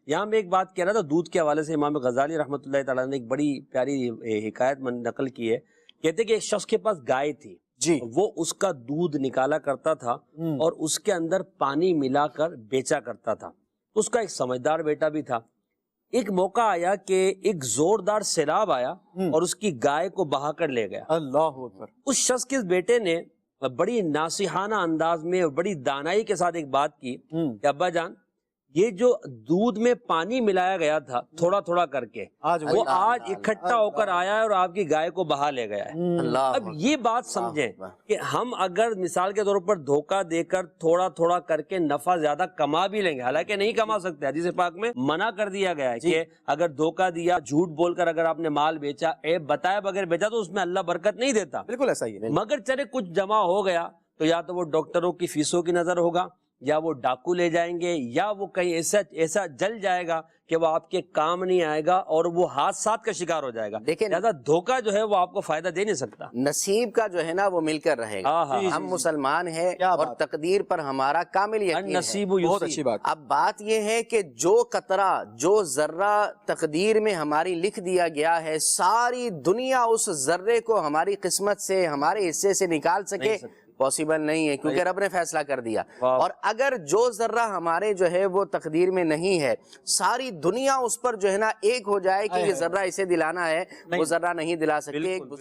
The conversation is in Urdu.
یہاں میں ایک بات کہہ رہا تھا دودھ کے حوالے سے، امام غزالی رحمۃ اللہ تعالیٰ نے ایک بڑی پیاری حکایت نقل کی ہے. کہتے کہ ایک شخص کے پاس گائے تھی جی. وہ اس کا دودھ نکالا کرتا تھا اور اس کے اندر پانی ملا کر بیچا کرتا تھا. اس کا ایک سمجھدار بیٹا بھی تھا. ایک موقع آیا کہ ایک زوردار سیلاب آیا اور اس کی گائے کو بہا کر لے گیا. اللہ اکبر. اس شخص کے بیٹے نے بڑی ناصحانہ انداز میں اور بڑی دانائی کے ساتھ ایک بات کی کہ ابا جان، یہ جو دودھ میں پانی ملایا گیا تھا تھوڑا تھوڑا کر کے، وہ آج اکٹھا ہو کر آیا ہے اور آپ کی گائے کو بہا لے گیا ہے. اب یہ بات سمجھیں کہ ہم اگر مثال کے طور پر دھوکہ دے کر تھوڑا تھوڑا کر کے نفع زیادہ کما بھی لیں گے، حالانکہ نہیں کما سکتے، حدیث پاک میں منع کر دیا گیا ہے کہ اگر دھوکہ دیا، جھوٹ بول کر اگر آپ نے مال بیچا، عیب بتائے بغیر بیچا تو اس میں اللہ برکت نہیں دیتا. بالکل ایسا ہی ہے. مگر چلے کچھ جمع ہو گیا تو یا تو وہ ڈاکٹروں کی فیسوں کی نظر ہوگا، یا وہ ڈاکو لے جائیں گے، یا وہ کہیں ایسا جل جائے گا کہ وہ آپ کے کام نہیں آئے گا اور وہ حادثات کا شکار ہو جائے گا. لہذا دھوکہ جو ہے وہ آپ کو فائدہ دے نہیں سکتا. نصیب کا جو ہے نا وہ مل کر رہے گا. ہم مسلمان ہیں اور تقدیر پر ہمارا کامل یقین ہے. بہت اچھی بات. اب بات یہ ہے کہ جو قطرہ، جو ذرہ تقدیر میں ہماری لکھ دیا گیا ہے، ساری دنیا اس ذرے کو ہماری قسمت سے، ہمارے حصے سے نکال سکے پاسبل نہیں ہے، کیونکہ رب نے فیصلہ کر دیا. اور اگر جو ذرہ ہمارے جو ہے وہ تقدیر میں نہیں ہے، ساری دنیا اس پر جو ہے نا ایک ہو جائے کہ یہ ذرہ اسے دلانا ہے، وہ ذرہ نہیں دلا سکتے.